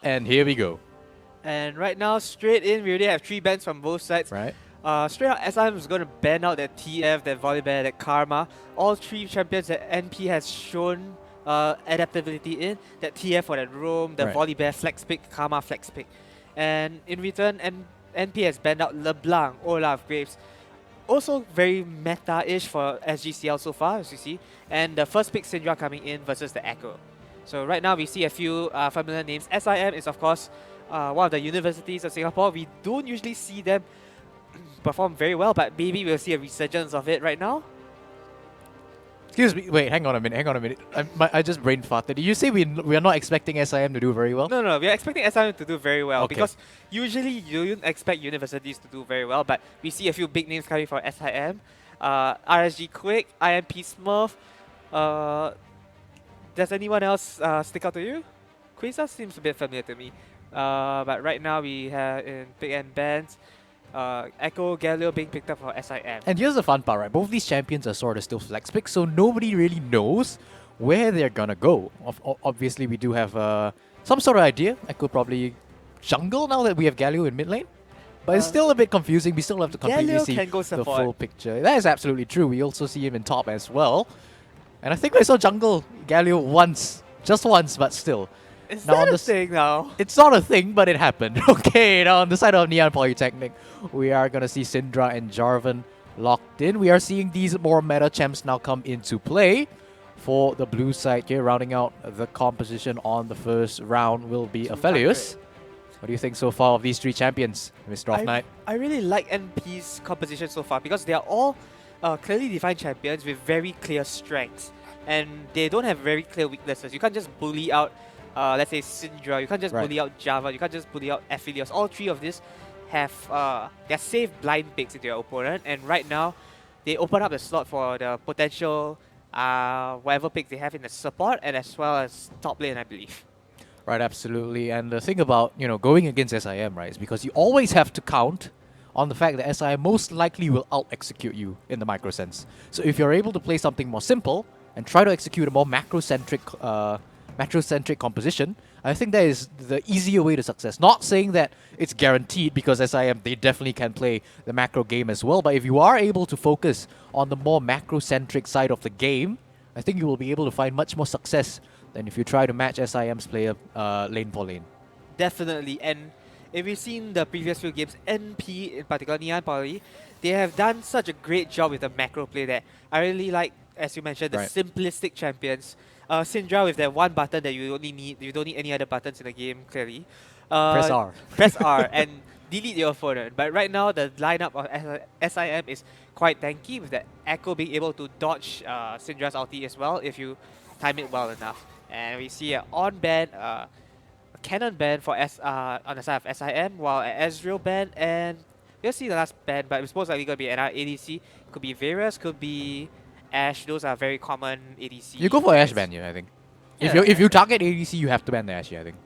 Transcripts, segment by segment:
And here we go. And right now, straight in, we already have 3 bans from both sides. Right. Straight out, SIM is going to ban out that TF, that Volibear, that Karma. All 3 champions that NP has shown adaptability in. That TF for that Roam, the Right. Volibear flex pick, Karma flex pick. And in return, NP has banned out LeBlanc, Olaf, Graves. Also very meta-ish for SGCL so far, as you see. And the first pick Syndra coming in versus the Echo. So right now we see a few familiar names. SIM is of course one of the universities of Singapore. We don't usually see them perform very well, but maybe we'll see a resurgence of it right now. Excuse me. Wait, hang on a minute. I just brain farted. Did you say we are not expecting SIM to do very well? No, we are expecting SIM to do very well Okay. because usually you don't expect universities to do very well, but we see a few big names coming for SIM. RSG Quick, IMP Smurf. Does anyone else stick out to you? Quasar seems a bit familiar to me. But right now we have in big end bands, Echo, Galio being picked up for SIM. And here's the fun part, right? Both these champions are sort of still flex picks, so nobody really knows where they're gonna go. Obviously, we do have some sort of idea. I could probably jungle now that we have Galio in mid lane. But it's still a bit confusing. We still have to completely Galio see can go the support. full picture. That is absolutely true. We also see him in top as well. And I think I saw jungle Galio once. Just once, but still. Is Now that on a the thing now? It's not a thing, but it happened. Okay, now on the side of Neon Polytechnic, we are going to see Syndra and Jarvan locked in. We are seeing these more meta champs now come into play. For the blue side here, rounding out the composition on the first round will be Aphelios. What do you think so far of these 3 champions, Mr. Off Knight? I really like NP's composition so far because they are all clearly defined champions with very clear strengths. And they don't have very clear weaknesses. You can't just bully out, let's say, Syndra. You can't just bully out Java. You can't just bully out Aphelios. All 3 of these have their safe blind picks into your opponent. And right now, they open up the slot for the potential whatever pick they have in the support and as well as top lane, I believe. Right, absolutely. And the thing about, going against SIM, right, is because you always have to count on the fact that SIM most likely will out-execute you in the micro sense. So if you're able to play something more simple and try to execute a more macro-centric composition, I think that is the easier way to success. Not saying that it's guaranteed because SIM, they definitely can play the macro game as well, but if you are able to focus on the more macro-centric side of the game, I think you will be able to find much more success than if you try to match SIM's player lane for lane. Definitely, and if we've seen the previous few games, NP in particular, Neon Poly, they have done such a great job with the macro play that I really like, as you mentioned, the simplistic champions. Syndra with that one button that you don't need any other buttons in the game, clearly. Press R. Press R and delete your opponent. But right now, the lineup of SIM is quite tanky with the Echo being able to dodge Syndra's ulti as well if you time it well enough. And we see an on ban, a cannon ban for on the side of SIM, while an Ezreal ban, and we'll see the last ban, but it's most likely going to be another ADC. Could be Varus, could be Ashe. Those are very common ADC. You go for Ashe ban here, I think. Yeah. If you target ADC, you have to ban the Ashe here, I think.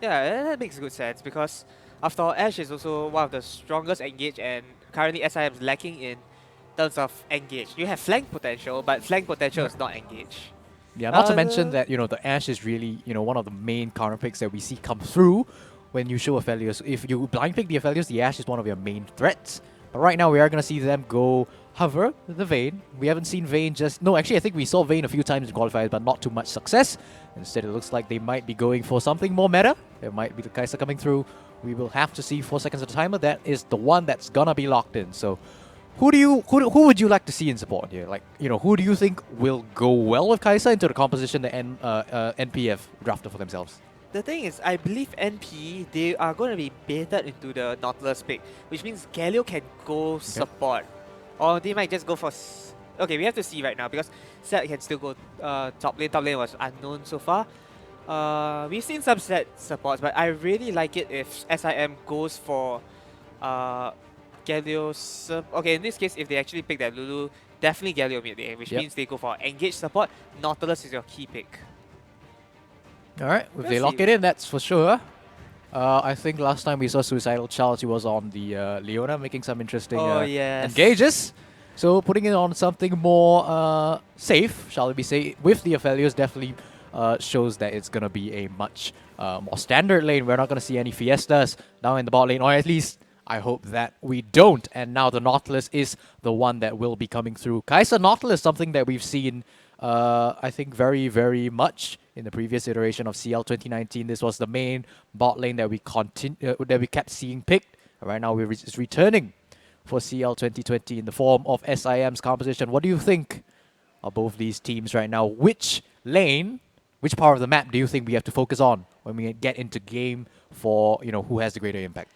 Yeah, that makes good sense because after all, Ashe is also one of the strongest engage, and currently SIM is lacking in terms of engage. You have flank potential, but flank potential is not engage. Yeah, not to mention that, the Ashe is really, one of the main counter picks that we see come through when you show Aphelios. If you blind pick the Aphelios, the Ashe is one of your main threats. But right now, we are going to see them go hover the Vayne. We haven't seen Vayne just... No, actually, I think we saw Vayne a few times in qualifiers, but not too much success. Instead, it looks like they might be going for something more meta. There might be the Kai'Sa coming through. We will have to see 4 seconds of the timer. That is the one that's going to be locked in. So... Who would you like to see in support here? Like, who do you think will go well with Kai'Sa into the composition that NPF drafted for themselves? The thing is, I believe NP, they are going to be baited into the Nautilus pick, which means Galio can go support. Or they might just go for... Okay, we have to see right now because Set can still go top lane. Top lane was unknown so far. We've seen some Set supports, but I really like it if SIM goes for... Galio's... okay, in this case, if they actually pick that Lulu, definitely Galio mid lane, which means they go for engage support. Nautilus is your key pick. Alright, if they lock it in, that's for sure. I think last time we saw Suicidal Child, he was on the Leona, making some interesting engages. So putting it on something more safe, shall we say, with the Aphelios definitely shows that it's gonna be a much more standard lane. We're not gonna see any Fiestas down in the bot lane, or at least I hope that we don't. And now the Nautilus is the one that will be coming through. Kai'Sa Nautilus, something that we've seen, I think, very, very much in the previous iteration of CL 2019. This was the main bot lane that we kept seeing picked. Right now, it's returning for CL 2020 in the form of SIM's composition. What do you think of both these teams right now? Which lane, which part of the map do you think we have to focus on when we get into game for, who has the greater impact?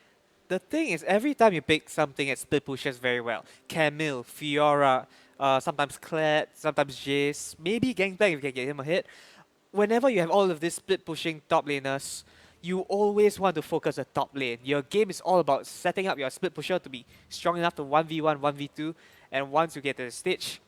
The thing is, every time you pick something, it split pushes very well. Camille, Fiora, sometimes Kled, sometimes Jace, maybe Gangplank if you can get him a hit. Whenever you have all of these split pushing top laners, you always want to focus the top lane. Your game is all about setting up your split pusher to be strong enough to 1v1, 1v2, and once you get to the stage,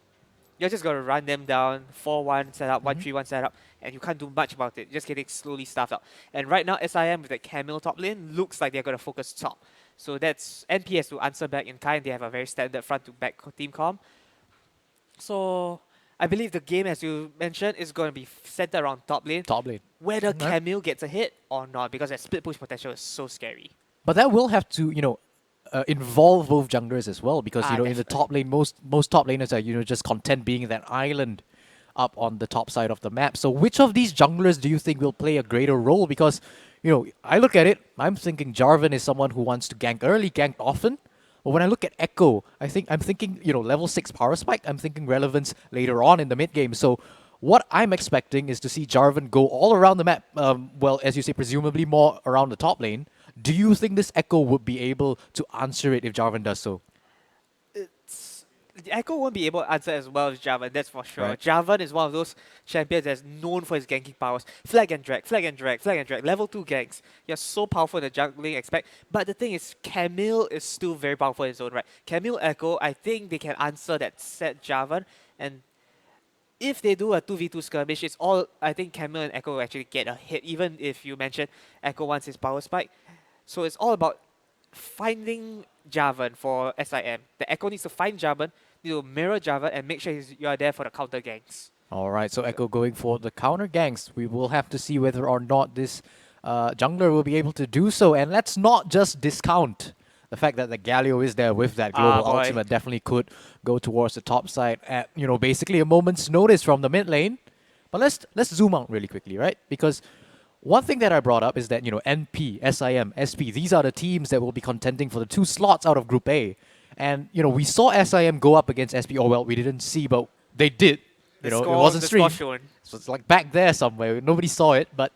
you're just going to run them down, 4-1 setup, 1-3-1 setup, and you can't do much about it. Just getting slowly stuffed up. And right now, SIM with the Camille top lane looks like they're going to focus top. So that's NP has to answer back in kind. They have a very standard front to back team comp. So I believe the game, as you mentioned, is going to be centered around top lane. Top lane. Whether Camille gets a hit or not, because that split push potential is so scary. But that will have to, involve both junglers as well, because in the top lane, most top laners are just content being that island up on the top side of the map. So which of these junglers do you think will play a greater role? Because I look at it, I'm thinking Jarvan is someone who wants to gank early, gank often. But when I look at Echo, I'm thinking level 6 power spike. I'm thinking relevance later on in the mid game. So what I'm expecting is to see Jarvan go all around the map. Well, as you say, presumably more around the top lane. Do you think this Echo would be able to answer it if Jarvan does so? The Echo won't be able to answer as well as Jarvan, that's for sure. Right. Jarvan is one of those champions that's known for his ganking powers. Flag and drag, flag and drag, flag and drag, level 2 ganks. You're so powerful in the jungling aspect. But the thing is, Camille is still very powerful in his own right. Camille Echo, I think they can answer that set Jarvan. And if they do a 2v2 skirmish, it's all, I think Camille and Echo will actually get a hit, even if you mentioned Echo wants his power spike. So it's all about finding Jarvan for SIM. The Echo needs to find Jarvan, need to mirror Jarvan, and make sure you are there for the counter ganks. Alright, so Echo going for the counter ganks. We will have to see whether or not this jungler will be able to do so. And let's not just discount the fact that the Galio is there with that global ultimate. Definitely could go towards the top side at, basically a moment's notice from the mid lane. But let's zoom out really quickly, right? Because one thing that I brought up is that, NP, SIM, SP, these are the teams that will be contending for the 2 slots out of Group A. And, we saw SIM go up against SP. Oh, well, we didn't see, but they did. It wasn't streamed. So it's like back there somewhere. Nobody saw it, but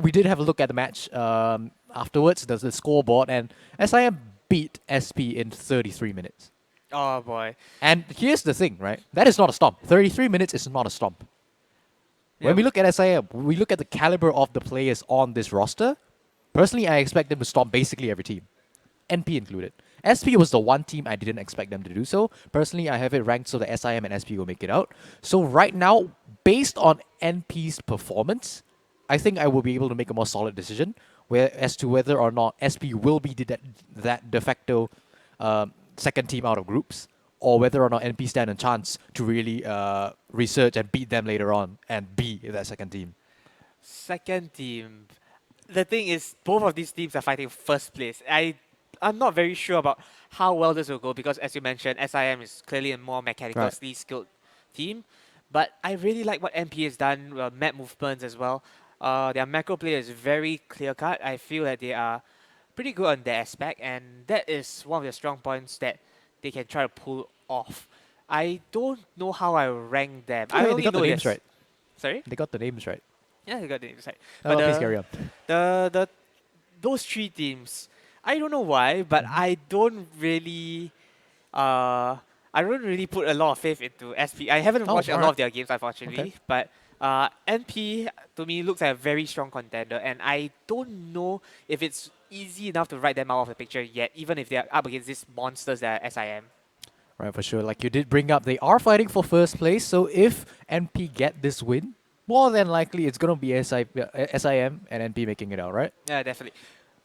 we did have a look at the match afterwards. There's the scoreboard, and SIM beat SP in 33 minutes. Oh, boy. And here's the thing, right? That is not a stomp. 33 minutes is not a stomp. When we look at SIM, we look at the caliber of the players on this roster. Personally, I expect them to stomp basically every team, NP included. SP was the one team I didn't expect them to do so. Personally, I have it ranked so that SIM and SP will make it out. So right now, based on NP's performance, I think I will be able to make a more solid decision as to whether or not SP will be that de facto second team out of groups, or whether or not NP stand a chance to really research and beat them later on and be that second team. Second team. The thing is, both of these teams are fighting first place. I'm not very sure about how well this will go because, as you mentioned, SIM is clearly a more mechanically skilled team. But I really like what NP has done, map movements as well. Their macro play is very clear-cut. I feel that they are pretty good on that aspect, and that is one of the strong points that they can try to pull off. I don't know how I rank them. I only they got know the names right. Sorry? They got the names right. Yeah, they got the names right. But please carry on. Those 3 teams, I don't know why, but I don't really put a lot of faith into SP. I haven't watched a lot of their games, unfortunately. Okay. But NP, to me, looks like a very strong contender. And I don't know if it's easy enough to write them out of the picture yet, even if they're up against these monsters that are SIM. Right, for sure. Like you did bring up, they are fighting for first place. So if NP get this win, more than likely it's going to be SIM and NP making it out, right? Yeah, definitely.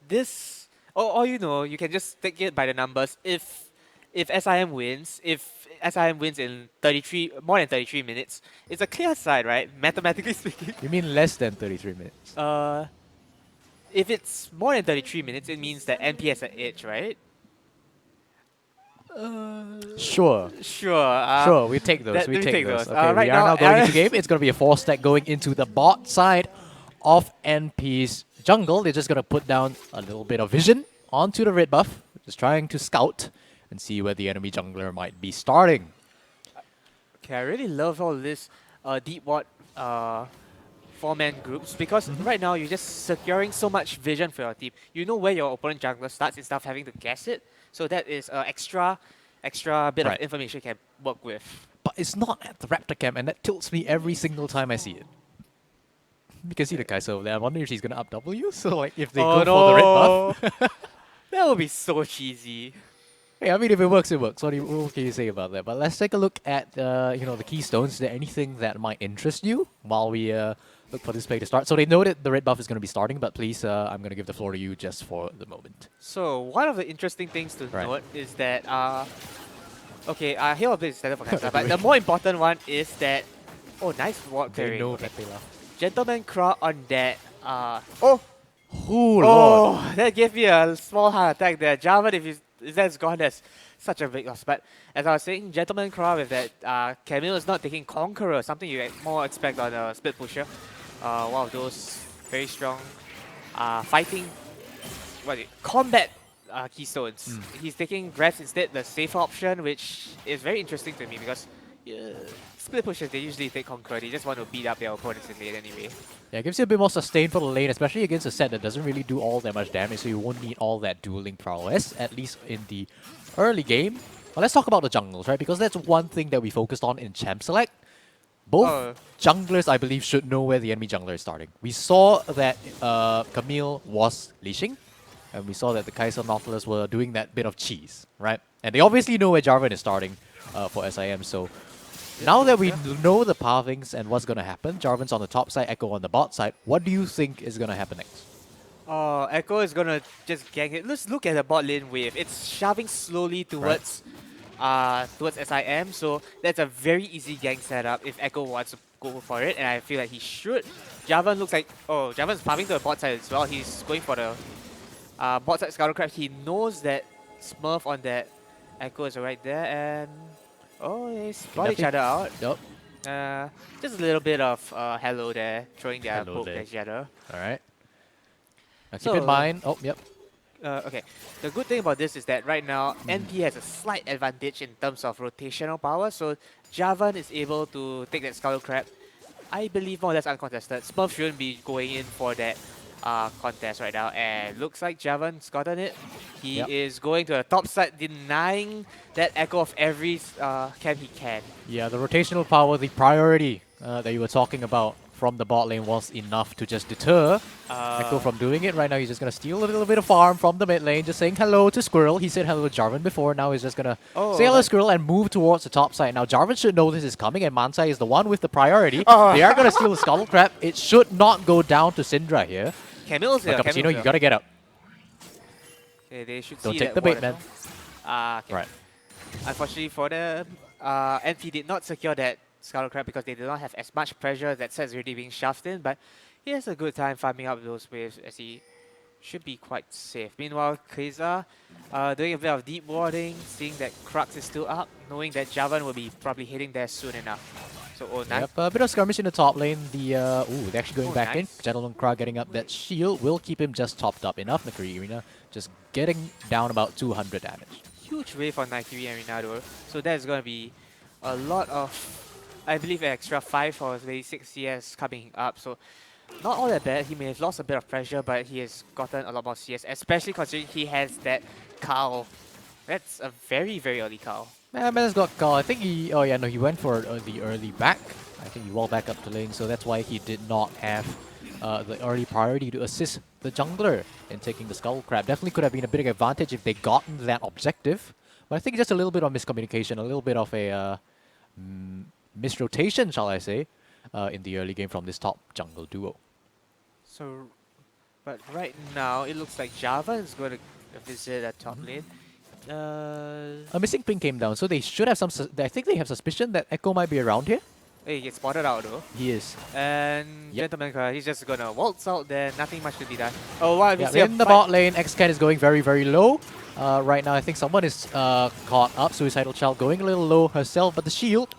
This, or you can just take it by the numbers. If if SIM wins, if SIM wins in more than 33 minutes, it's a clear side, right? Mathematically speaking. You mean less than 33 minutes? Uh, if it's more than 33 minutes, it means that NP has an edge, right? Sure. Sure. Sure, we take those. Let We me take take those. those. Okay, Right we are now, now going into game. It's going to be a 4-stack going into the bot side of NP's jungle. They're just going to put down a little bit of vision onto the red buff. Just trying to scout and see where the enemy jungler might be starting. Okay, I really love all this deep ward four-man groups because right now you're just securing so much vision for your team. You know where your opponent jungler starts instead of having to guess it. So that is extra bit of Right. information you can work with. But it's not at the Raptor camp, and that tilts me every single time I see it. You can see the Kai'Sa over there. I wonder if she's going to up W. So, like, if they go for the red buff. That would be so cheesy. Yeah, I mean, if it works, it works. What can you say about that? But let's take a look at the keystones. Is there anything that might interest you while we look for this play to start? So they know that the red buff is going to be starting, but please, I'm going to give the floor to you just for the moment. So one of the interesting things to Right. note is that okay, Hail Blade is standard for Kai'Sa, but the more important one is that nice ward They clearing. know Okay. that they love. Gentleman Craw on that. Oh, Lord. That gave me a small heart attack there. Jarvan, if that's gone, that's such a big loss. But as I was saying, Gentleman Craw with that Camille is not taking Conqueror, something you more expect on a split pusher. One of those very strong fighting, combat keystones. He's taking Breath instead, the safer option, which is very interesting to me because split pushers, they usually take Conqueror. They just want to beat up their opponents in lane anyway. Yeah, it gives you a bit more sustain for the lane, especially against a set that doesn't really do all that much damage, so you won't need all that dueling prowess, at least in the early game. But let's talk about the jungles, right? Because that's one thing that we focused on in Champ Select. Both junglers, I believe, should know where the enemy jungler is starting. We saw that Camille was leashing, and we saw that the Kai'Sa Nautilus were doing that bit of cheese, right? And they obviously know where Jarvan is starting for SIM, so now that we know the pathings and what's going to happen, Jarvan's on the top side, Echo on the bot side, what do you think is going to happen next? Echo is gonna just gang it. Let's look at the bot lane wave. It's shoving slowly towards SIM, so that's a very easy gang setup if Echo wants to go for it, and I feel like he should. Jarvan looks like Jarvan's pathing to the bot side as well. He's going for the bot side Scuttlecraft. He knows that Smurf on that Echo is right there, and they spot each other out. Yup. Just a little bit of hello there, throwing their Hello poke there. at each other. Alright. Now keep So, in mind... Oh, yep. Okay, the good thing about this is that right now NP has a slight advantage in terms of rotational power, so Jarvan is able to take that Skull Crab. I believe more or less uncontested. Smurf shouldn't be going in for that contest right now, and looks like Jarvan's gotten it. He is going to the top side, denying that Echo of every camp he can. Yeah, the rotational power, the priority that you were talking about from the bot lane was enough to just deter Echo from doing it. Right now, he's just going to steal a little bit of farm from the mid lane, just saying hello to Squirrel. He said hello to Jarvan before, now he's just going to say hello to Squirrel and move towards the top side. Now, Jarvan should know this is coming, and Mansai is the one with the priority. They are going to steal the Scuttle Crab. It should not go down to Syndra here. Camille's here. But Cappuccino, you got to get up. Okay, they should Don't see take that the bait, ward man. as well. Okay. Right. Unfortunately for them, NP did not secure that Skull Crab because they did not have as much pressure. That set's already being shoved in, but he has a good time farming up those waves as he should be quite safe. Meanwhile, Kai'Sa doing a bit of deep warding, seeing that Crux is still up, knowing that Jarvan will be probably hitting there soon enough. So, nice. Yep, a bit of skirmish in the top lane. They're actually going back nice. in. Gentleman Krag getting up that shield will keep him just topped up enough. Nakiri Arena just getting down about 200 damage. Huge wave on Nike Arena though. So that's going to be a lot of, I believe, an extra 5 or maybe 6 CS coming up. So not all that bad. He may have lost a bit of pressure, but he has gotten a lot more CS, especially considering he has that Carl. That's a very, very early Carl. Man's got call. I think he... Oh yeah, no, he went for the early back. I think he walled back up to lane, so that's why he did not have the early priority to assist the jungler in taking the Skull Crab. Definitely could have been a big advantage if they gotten that objective. But I think just a little bit of miscommunication, a little bit of a misrotation, shall I say, in the early game from this top jungle duo. So, but right now, it looks like Java is going to visit a top lane. A missing ping came down, so they should have some. I think they have suspicion that Echo might be around here. He gets spotted out though. He is. And Yep. Gentleman Cry, he's just gonna waltz out there, nothing much to be done. Oh wow, we Yeah, see a in the fight. bot lane, Xcan is going very, very low. Right now, I think someone is caught up. Suicidal Child going a little low herself, but the shield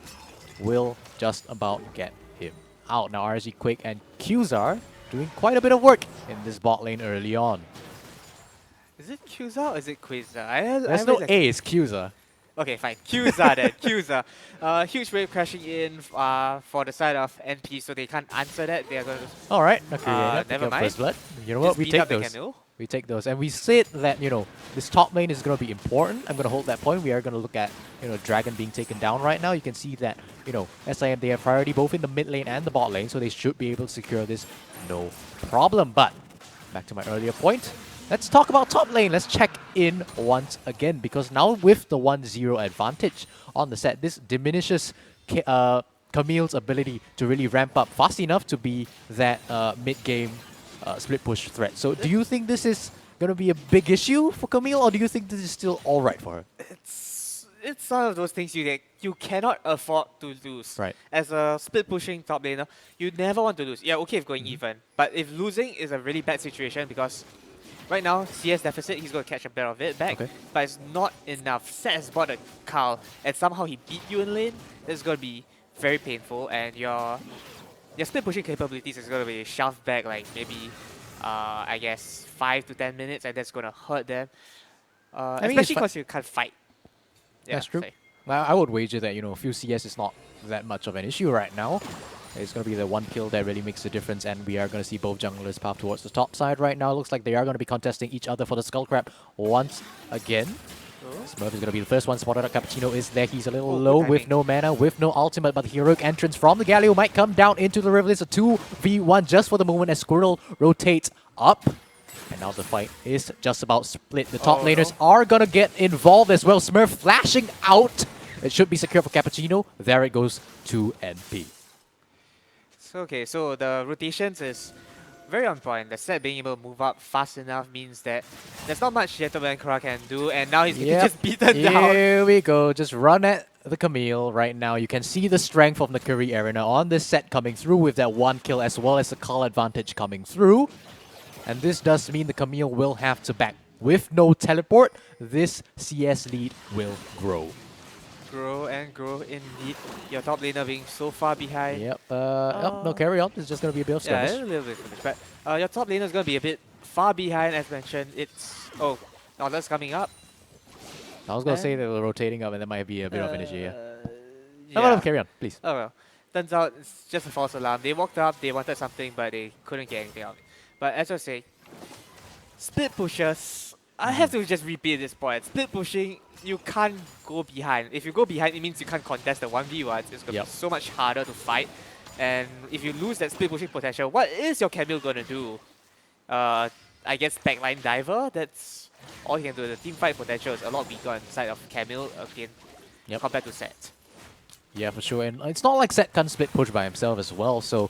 will just about get him out. Now, RSG Quake and Qzar doing quite a bit of work in this bot lane early on. Is it Qzar or is it Quasar? There's no A, it's Qzar. Okay, fine. Qzar then. Qzar. Huge wave crashing in for the side of NP, so they can't answer that. They are going to All right, okay, never mind. First blood. You know what? just We beat take up the those. Camille. We take those, and we said that this top lane is going to be important. I'm going to hold that point. We are going to look at Dragon being taken down right now. You can see that SIM, they have priority both in the mid lane and the bot lane, so they should be able to secure this no problem. But back to my earlier point, let's talk about top lane. Let's check in once again, because now with the 1-0 advantage on the set, this diminishes Camille's ability to really ramp up fast enough to be that mid-game split push threat. So do you think this is going to be a big issue for Camille, or do you think this is still alright for her? It's one of those things you cannot afford to lose. Right. As a split pushing top laner, you never want to lose. Yeah, okay if going even, but if losing is a really bad situation, because right now CS deficit, he's going to catch a bit of it back, but it's not enough. Set has bought a Carl, and somehow he beat you in lane. It's going to be very painful, and your split pushing capabilities is going to be shoved back like maybe I guess 5 to 10 minutes, and that's going to hurt them. Especially because you can't fight. Yeah, That's true. say. Well, I would wager that, a few CS is not that much of an issue right now. It's going to be the one kill that really makes the difference, and we are going to see both junglers path towards the top side right now. Looks like they are going to be contesting each other for the Skullcrab once again. Smurf is going to be the first one spotted out. Cappuccino is there. He's a little low with no mana, with no ultimate, but the heroic entrance from the Galio might come down into the river. It's a 2v1 just for the moment as Squirtle rotates up. And now the fight is just about split. The top laners are going to get involved as well. Smurf flashing out. It should be secure for Cappuccino. There it goes to NP. So, okay, so the rotations is very on point. The set being able to move up fast enough means that there's not much Gentleman Kra can do, and now he's getting just beaten down. Here we go. Just run at the Camille right now. You can see the strength of Nakiri Arena on this set coming through with that one kill, as well as the call advantage coming through. And this does mean the Camille will have to back. With no teleport, this CS lead will grow. Grow and grow indeed. Your top laner being so far behind. Yep. No, carry on. It's just going to be a bit of Yeah, skirmish. a little bit skirmish. But your top laner is going to be a bit far behind, as mentioned. It's... Oh, Nautilus coming up. I was going to say they were rotating up, and there might be a bit of an issue here. Yeah. Carry on, please. Oh well. Turns out it's just a false alarm. They walked up, they wanted something, but they couldn't get anything out. But as I say, split pushers, I have to just repeat this point. Split pushing, you can't go behind. If you go behind, it means you can't contest the 1v1. It's going to be so much harder to fight. And if you lose that split pushing potential, what is your Camille going to do? I guess backline diver, that's all he can do. The team fight potential is a lot weaker on the side of Camille again compared to Set. Yeah, for sure. And it's not like Set can split push by himself as well, so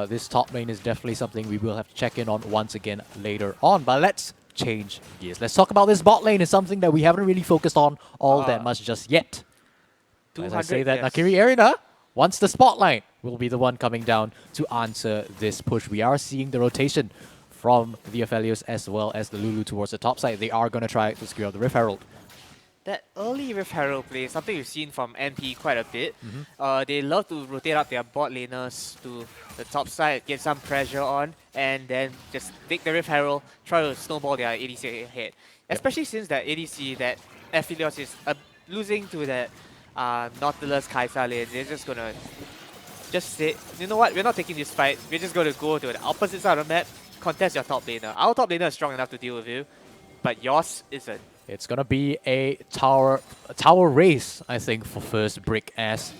this top lane is definitely something we will have to check in on once again later on. But let's change gears. Let's talk about this bot lane. It's something that we haven't really focused on all that much just yet. As I say that, Nakiri Arena, once the spotlight will be the one coming down to answer this push. We are seeing the rotation from the Aphelios as well as the Lulu towards the top side. They are going to try to secure the Rift Herald. That early Rift Herald play is something we've seen from NP quite a bit. They love to rotate up their bot laners to the top side, get some pressure on, and then just take the Rift Herald, try to snowball their ADC ahead. Especially since that ADC, that Aphelios is losing to that Nautilus Kaisa lane. They're just gonna just say, you know what, we're not taking this fight, we're just gonna go to the opposite side of the map, contest your top laner. Our top laner is strong enough to deal with you, but yours isn't. It's going to be a tower race, I think, for first brick as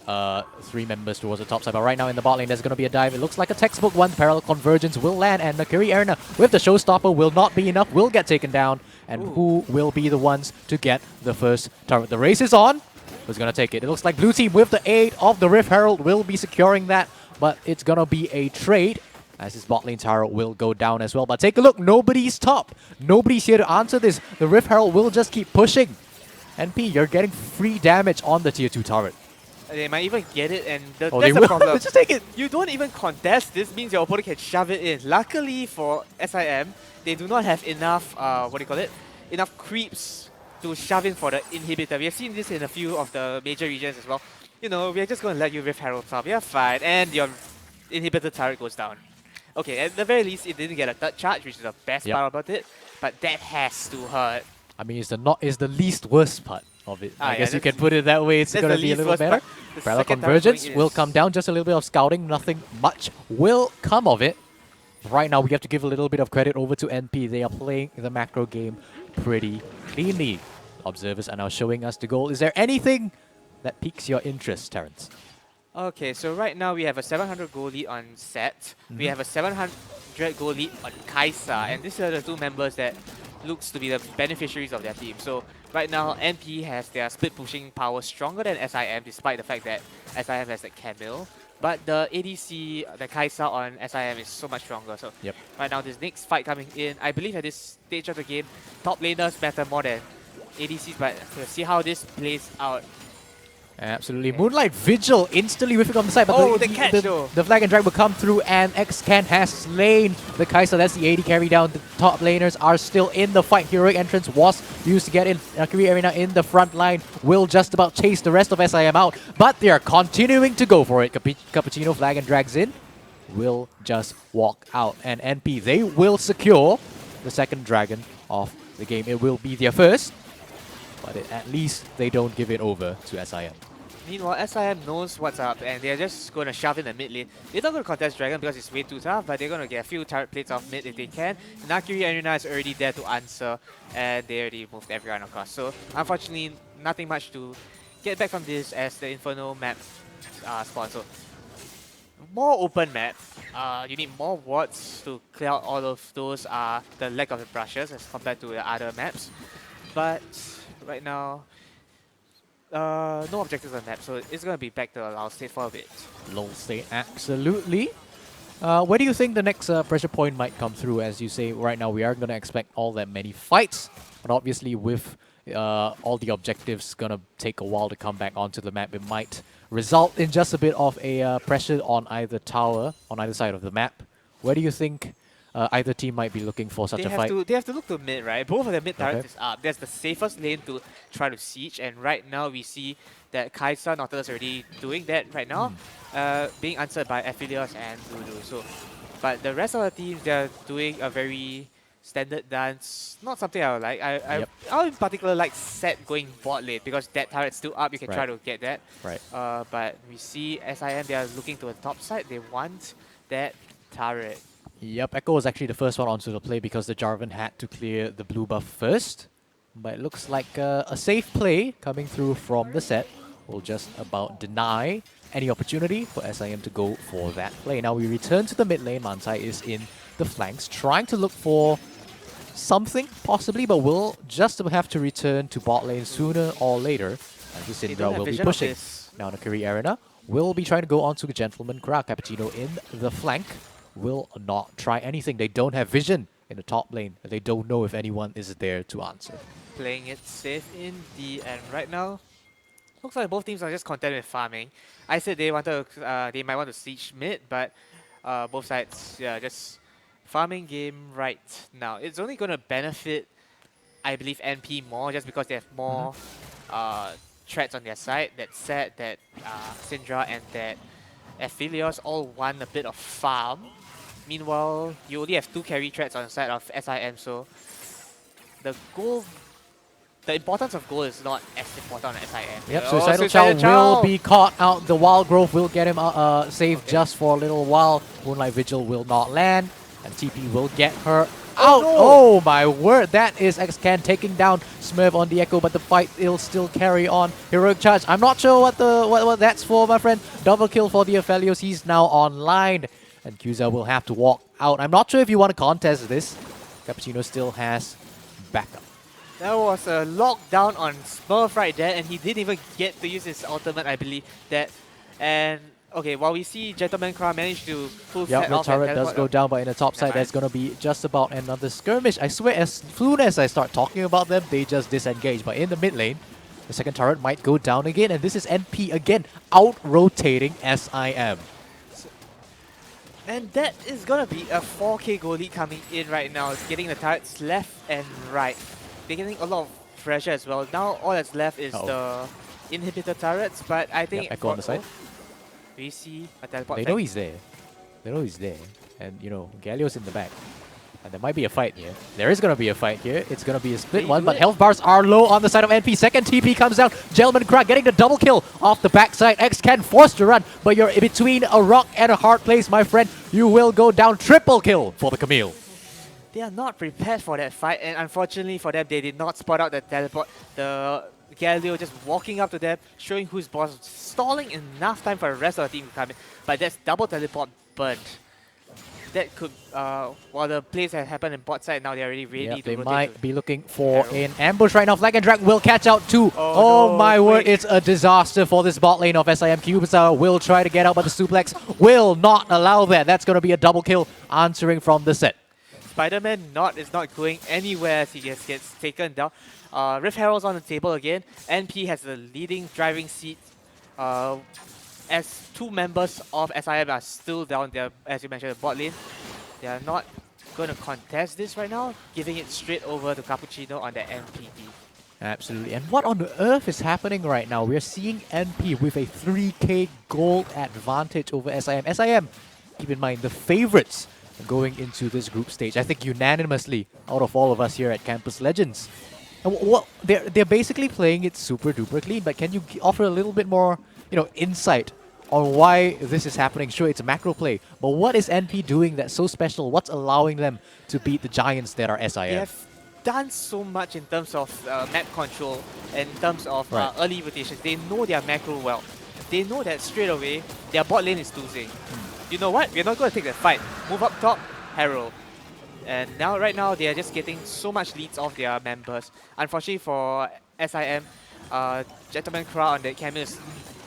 3 members towards the top side. But right now in the bot lane, there's going to be a dive. It looks like a textbook one. Parallel Convergence will land, and Nakiri Arena with the showstopper will not be enough, will get taken down. And who will be the ones to get the first turret? The race is on. Who's going to take it? It looks like blue team with the aid of the Rift Herald will be securing that, but it's going to be a trade, as his bot lane tower will go down as well. But take a look, nobody's top. Nobody's here to answer this. The Rift Herald will just keep pushing. NP, you're getting free damage on the tier 2 turret. They might even get it, and Oh, that's they the will. problem. Just take it. You don't even contest this, means your opponent can shove it in. Luckily for SIM, they do not have enough, enough creeps to shove in for the inhibitor. We have seen this in a few of the major regions as well. You know, we're just going to let you Rift Herald top. You're fine, and your inhibitor turret goes down. Okay, at the very least, it didn't get a third charge, which is the best part about it, but that has to hurt. I mean, it's the least worst part of it. I yeah, guess you can put it that way. It's going to be a little better. Parallel Convergence will come down. Just a little bit of scouting. Nothing much will come of it. Right now, we have to give a little bit of credit over to NP. They are playing the macro game pretty cleanly. Observers are now showing us the goal. Is there anything that piques your interest, Terrence? Okay, so right now we have a 700 goal lead on Set. We have a 700 goal lead on Kai'Sa, and these are the two members that looks to be the beneficiaries of their team. So right now, NP has their split pushing power stronger than SIM, despite the fact that SIM has the Camille. But the ADC, the Kai'Sa on SIM is so much stronger. So right now, this next fight coming in, I believe at this stage of the game, top laners matter more than ADCs, but we'll see how this plays out. Absolutely. Moonlight Vigil instantly whiffing on the side, but the flag and drag will come through, and Xcan has slain the Kai'Sa. That's the AD carry down. The top laners are still in the fight. Heroic Entrance was used to get in. Akiri Arena in the front line will just about chase the rest of SIM out, but they are continuing to go for it. Cappuccino flag and drags in, will just walk out. And NP, they will secure the second dragon of the game. It will be their first, but at least they don't give it over to SIM. Meanwhile, SIM knows what's up, and they're just going to shove in the mid lane. They're not going to contest Dragon because it's way too tough, but they're going to get a few turret plates off mid if they can. Nakiri Arena is already there to answer, and they already moved everyone across. So, unfortunately, nothing much to get back from this as the Inferno map spawn. So, more open map. You need more wards to clear out all of those, the lack of the brushes as compared to the other maps. But right now, no objectives on the map, so it's going to be back to a lull state for a bit. Lull state, absolutely. Where do you think the next pressure point might come through? As you say, right now we aren't going to expect all that many fights, but obviously with all the objectives going to take a while to come back onto the map, it might result in just a bit of a pressure on either tower, on either side of the map. Where do you think either team might be looking for such a fight? They have to look to mid, right? Both of the mid turrets is up. That's the safest lane to try to siege, and right now we see that Kai'Sa Nautilus already doing that right now, being answered by Aphelios and Lulu. So, but the rest of the teams, they're doing a very standard dance. Not something I would like. I in particular like Set going bot lane because that turret's still up. You can try to get that. Right. But we see SIM, they are looking to the top side. They want that turret. Yep, Echo was actually the first one onto the play because the Jarvan had to clear the blue buff first. But it looks like a safe play coming through from the Set will just about deny any opportunity for SIM to go for that play. Now we return to the mid lane. Mantai is in the flanks, trying to look for something, possibly, but will just have to return to bot lane sooner or later. And this Syndra will be pushing. Now Nakiri Arena will be trying to go onto the Gentleman Crowd. Cappuccino in the flank will not try anything. They don't have vision in the top lane. They don't know if anyone is there to answer. Playing it safe indeed, and right now, looks like both teams are just content with farming. I said they wanted, they might want to siege mid, but both sides, just farming game right now. It's only going to benefit, I believe, NP more just because they have more threats on their side. That Set, that Syndra, and that Aphelios all want a bit of farm. Meanwhile, you only have 2 carry threats on the side of SIM, so the importance of gold is not as important on SIM. Yep, Suicidal Child will be caught out. The Wild Growth will get him safe just for a little while. Moonlight Vigil will not land, and TP will get her out. Oh my word, that is Xcan taking down Smurf on the Echo, but the fight will still carry on. Heroic Charge, I'm not sure what that's for, my friend. Double kill for the Aphelios, he's now online. And Kyuza will have to walk out. I'm not sure if you want to contest this. Cappuccino still has backup. That was a lockdown on Smurf right there, and he didn't even get to use his ultimate, I believe. And okay, while we see Gentleman Crown manage to pull Set off. The turret does go down, but in the top side, there's going to be just about another skirmish. I swear, as soon as I start talking about them, they just disengage. But in the mid lane, The second turret might go down again, and this is NP again out-rotating SIM. And that is gonna be a 4k goal lead coming in right now. It's getting the turrets left and right. They're getting a lot of pressure as well. Now all that's left is the inhibitor turrets, but I think Echo on the side. We see a teleport. They know he's there. They know he's there. And, you know, Galio's in the back. And there might be a fight here. There is going to be a fight here. It's going to be a split one, but health bars are low on the side of NP. Second TP comes down. Gentleman Crack getting the double kill off the backside. X-Can forced to run, but you're in between a rock and a hard place, my friend. You will go down. Triple kill for the Camille. They are not prepared for that fight, and unfortunately for them, they did not spot out the teleport. The Galio just walking up to them, showing who's boss, stalling enough time for the rest of the team to come in. But that's double teleport burnt. That could, while the plays have happened in bot side, now they're already ready to They rotate might be looking for Arrow. an ambush right now. Flag and Drag will catch out too. Oh, no, my word, quick. it's a disaster for this bot lane of SIM. Cubicide will try to get out, but the suplex will not allow that. That's going to be a double kill answering from the set. Spider-Man is not going anywhere as he just gets taken down. Rift Herald's on the table again. NP has the leading driving seat. As two members of SIM are still down there, as you mentioned, the bot lane. They are not going to contest this right now, giving it straight over to Cappuccino on the NPD. Absolutely. And what on earth is happening right now? We're seeing NP with a 3k gold advantage over SIM. SIM, keep in mind, the favorites going into this group stage. I think unanimously out of all of us here at Campus Legends. And they're basically playing it super duper clean, but can you offer a little bit more, insight on why this is happening? Sure, it's a macro play, but what is NP doing that's so special? What's allowing them to beat the giants that are SIM? They have done so much in terms of map control and in terms of early rotations. They know their macro well. They know that straight away their bot lane is losing. You know what? We're not going to take that fight. Move up top, Herald. And now, right now, they are just getting so much leads off their members. Unfortunately for SIM, Gentleman Crow on that Camille is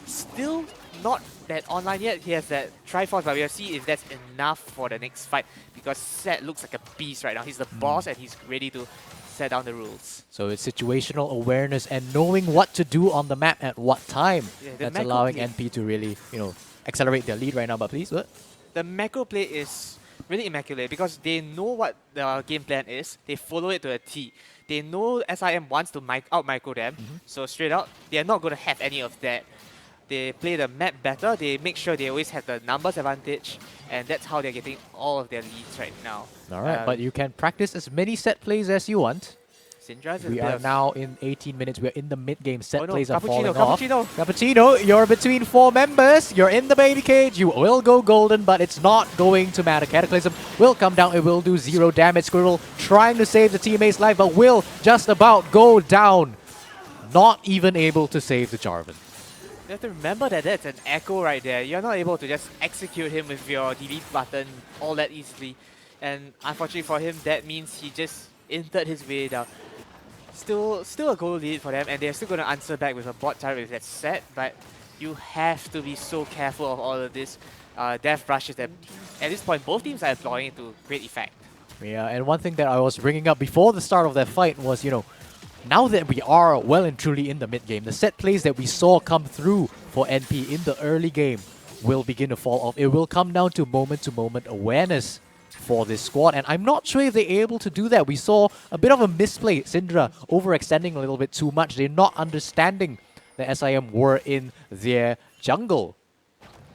still not that online yet. He has that Triforce, but we'll see if that's enough for the next fight, because Set looks like a beast right now. He's the boss and he's ready to set down the rules. So it's situational awareness and knowing what to do on the map at what time. Yeah, That's allowing NP to really, accelerate their lead right now. But please, what? The macro play is really immaculate because they know what the game plan is. They follow it to a T. They know SIM wants to out-micro them, so straight out, they're not going to have any of that. They play the map better, they make sure they always have the numbers advantage, and that's how they're getting all of their leads right now. Alright, but you can practice as many set plays as you want. Syndra's We are now in 18 minutes. We're in the mid-game. Set plays are Cappuccino, falling off. Cappuccino. Cappuccino, you're between 4 members. You're in the baby cage. You will go golden, but it's not going to matter. Cataclysm will come down. It will do 0 damage. Squirrel trying to save the teammate's life, but will just about go down. Not even able to save the Jarvan. You have to remember that that's an echo right there. You're not able to just execute him with your delete button all that easily. And unfortunately for him, that means he just entered his way down. Still a goal lead for them, and they're still going to answer back with a bot turret with that set, but you have to be so careful of all of this. Death rushes that at this point both teams are employing it to great effect. Yeah, and one thing that I was bringing up before the start of that fight was, now that we are well and truly in the mid-game, the set plays that we saw come through for NP in the early game will begin to fall off. It will come down to moment-to-moment awareness for this squad, and I'm not sure if they're able to do that. We saw a bit of a misplay, Syndra overextending a little bit too much. They're not understanding that SIM were in their jungle.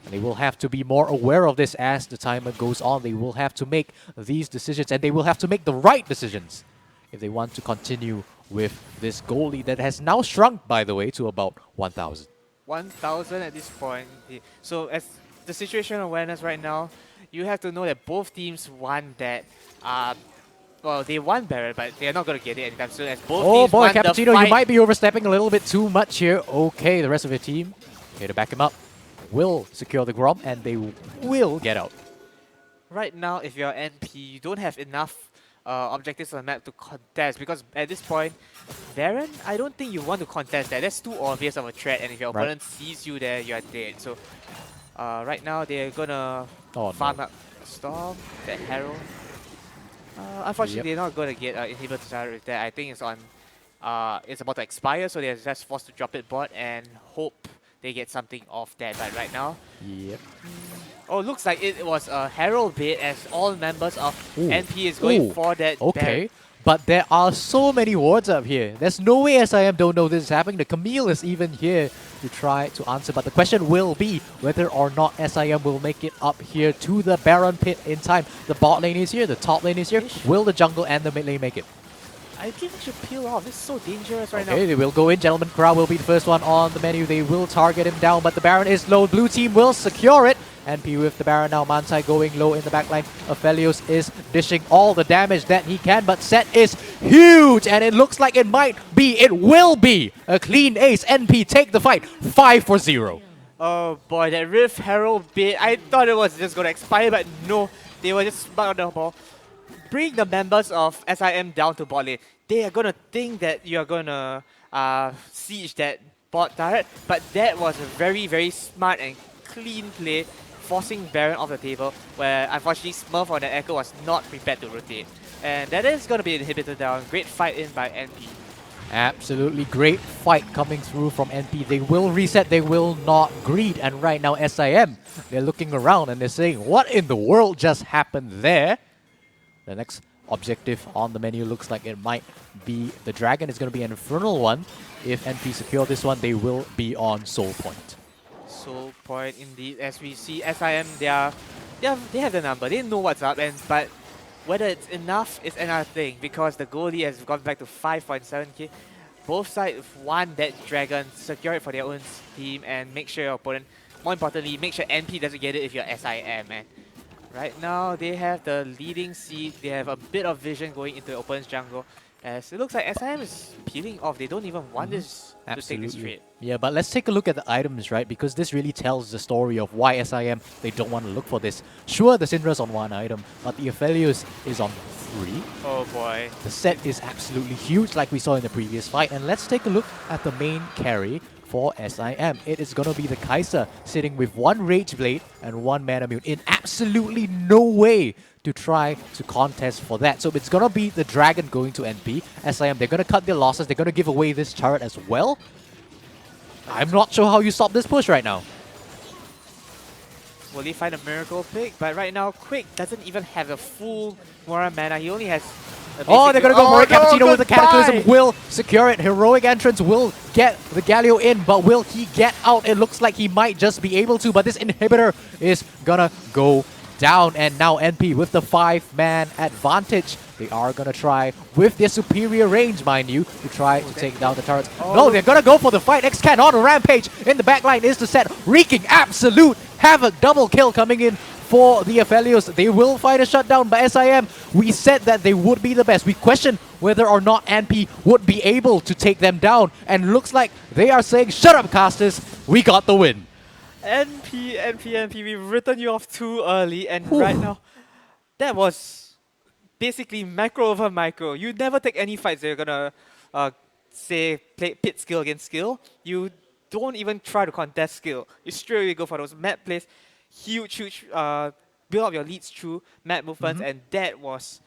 And they will have to be more aware of this as the timer goes on. They will have to make these decisions, and they will have to make the right decisions if they want to continue with this goal lead that has now shrunk, by the way, to about 1,000. 1,000 at this point. So as the situation awareness right now, you have to know that both teams want that. Well, they want Baron, but they're not going to get it anytime soon. As both Oh teams boy, want the Cappuccino, fight. you might be overstepping a little bit too much here. Okay, the rest of your team, here to back him up, will secure the Grom, and they will get out. Right now, if you're NP, you don't have enough objectives on the map to contest, because at this point, Baron, I don't think you want to contest that. That's too obvious of a threat, and if your opponent sees you there, you are dead. So right now, they're gonna farm up Storm, that Herald. Unfortunately, they're not gonna get inhibitor turret with that. I think it's on it's about to expire, so they're just forced to drop it bot and hope they get something off that. But right now, Yep. oh, looks like it was a Herald bait as all members of Ooh. NP is going Ooh. for that. Okay. But there are so many wards up here. There's no way SIM don't know this is happening. The Camille is even here to try to answer. But the question will be whether or not SIM will make it up here to the Baron pit in time. The bot lane is here. The top lane is here. Will the jungle and the mid lane make it? I think we should peel off. This is so dangerous right now. Okay, they will go in. Gentleman Crowd will be the first one on the menu. They will target him down, but the Baron is low. Blue team will secure it. NP with the Baron now. Mantai going low in the backline. Aphelios is dishing all the damage that he can, but Set is huge, and it looks like it might be, it will be a clean ace. NP take the fight, 5-0. Oh boy, that Rift Herald bait. I thought it was just going to expire, but no. They were just smart on the ball. Bring the members of SIM down to bot lane. They are going to think that you're going to siege that bot turret, but that was a very, very smart and clean play, forcing Baron off the table, where unfortunately Smurf on the Echo was not prepared to rotate. And that is going to be inhibited down. Great fight in by NP. Absolutely great fight coming through from NP. They will reset, they will not greed. And right now SIM, they're looking around and they're saying, what in the world just happened there? The next objective on the menu looks like it might be the Dragon. It's going to be an Infernal one. If NP secure this one, they will be on Soul Point. Soul Point indeed. As we see SIM, they have the number. They know what's up, but whether it's enough is another thing, because the goalie has gone back to 5.7k. Both sides want that Dragon, secure it for their own team, and make sure your opponent, more importantly, make sure NP doesn't get it if you're SIM, man. Right now, they have the leading seed. They have a bit of vision going into the opponent's jungle. As it looks like SIM is peeling off. They don't even want this to take this trade. Yeah, but let's take a look at the items, right? Because this really tells the story of why SIM, they don't want to look for this. Sure, the Syndra's on one item, but the Aphelios is on 3. Oh boy. The set is absolutely huge like we saw in the previous fight. And let's take a look at the main carry for SIM. It is going to be the Kai'Sa sitting with 1 Rage Blade and 1 Mana Mute in absolutely no way to try to contest for that. So it's going to be the Dragon going to NP. SIM, they're going to cut their losses. They're going to give away this turret as well. I'm not sure how you stop this push right now. Will he find a miracle pick? But right now, Quick doesn't even have a full Moira mana. He only has oh, they're going to go for it. Cappuccino with the goodbye. Cataclysm will secure it. Heroic Entrance will get the Galio in, but will he get out? It looks like he might just be able to, but this inhibitor is going to go down. And now NP with the 5-man advantage. They are going to try, with their superior range, mind you, to try to take down the turrets. No, they're going to go for the fight. X-Can on a rampage. In the backline is the set, wreaking absolute havoc. Double kill coming in for the Aphelios. They will fight a shutdown by SIM. We said that they would be the best. We questioned whether or not NP would be able to take them down. And looks like they are saying, shut up, casters. We got the win. NP, we've written you off too early. And right now, that was basically macro over micro. You never take any fights that you're gonna say play pit skill against skill. You don't even try to contest skill. You straight away go for those map plays, huge build up your leads through map movements, and that was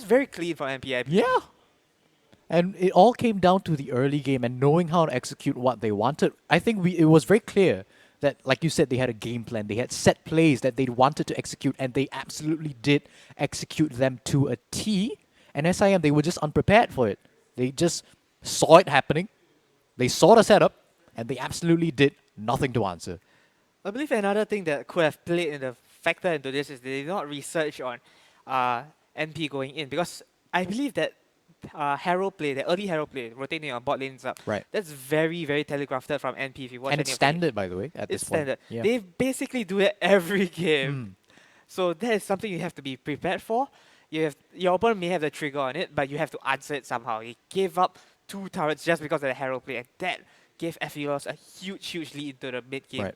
very clean for NP. Yeah. And it all came down to the early game and knowing how to execute what they wanted. I think it was very clear that, like you said, they had a game plan. They had set plays that they wanted to execute, and they absolutely did execute them to a T. And SIM, they were just unprepared for it. They just saw it happening. They saw the setup, and they absolutely did nothing to answer. I believe another thing that could have played in the factor into this is they did not research on NP going in, because I believe that Herald play, the early Herald play, rotating on bot lanes up. Right. That's very, very telegraphed from NP. If you watch And it's standard, by the way, at this point. Standard. Yeah. They basically do it every game. So that is something you have to be prepared for. Your opponent may have the trigger on it, but you have to answer it somehow. He gave up 2 turrets just because of the Herald play, and that gave Aphelios a huge lead into the mid game. Right.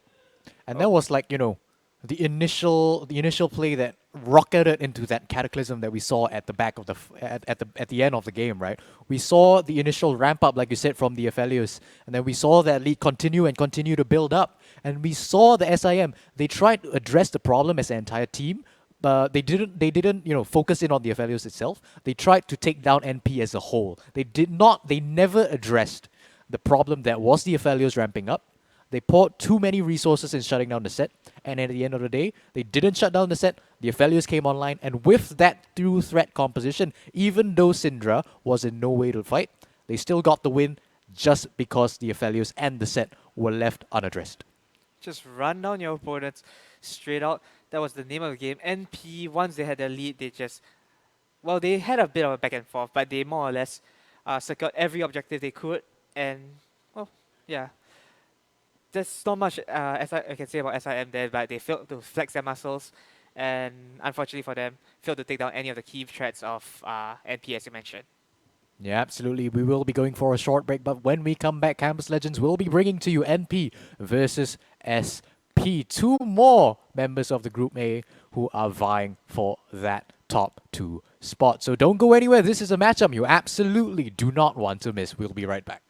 And that was like, the initial play that rocketed into that cataclysm that we saw at the back of at the end of the game, right? We saw the initial ramp up, like you said, from the Aphelios, and then we saw that lead continue to build up, and we saw the SIM. They tried to address the problem as an entire team, they didn't focus in on the Aphelios itself. They tried to take down NP as a whole. They never addressed the problem that was the Aphelios ramping up. They poured too many resources in shutting down the set, and at the end of the day, they didn't shut down the set. The Aphelios came online, and with that through threat composition, even though Syndra was in no way to fight, they still got the win just because the Aphelios and the set were left unaddressed. Just run down your opponents straight out. That was the name of the game. NP, once they had the lead, they had a bit of a back and forth, but they more or less secured every objective they could, and, well, yeah. There's not much I can say about SIM there, but they failed to flex their muscles, and unfortunately for them, failed to take down any of the key threats of NP, as you mentioned. Yeah, absolutely. We will be going for a short break, but when we come back, Campus Legends will be bringing to you NP versus SP. Two more members of the Group A who are vying for that top 2 spot. So don't go anywhere. This is a matchup you absolutely do not want to miss. We'll be right back.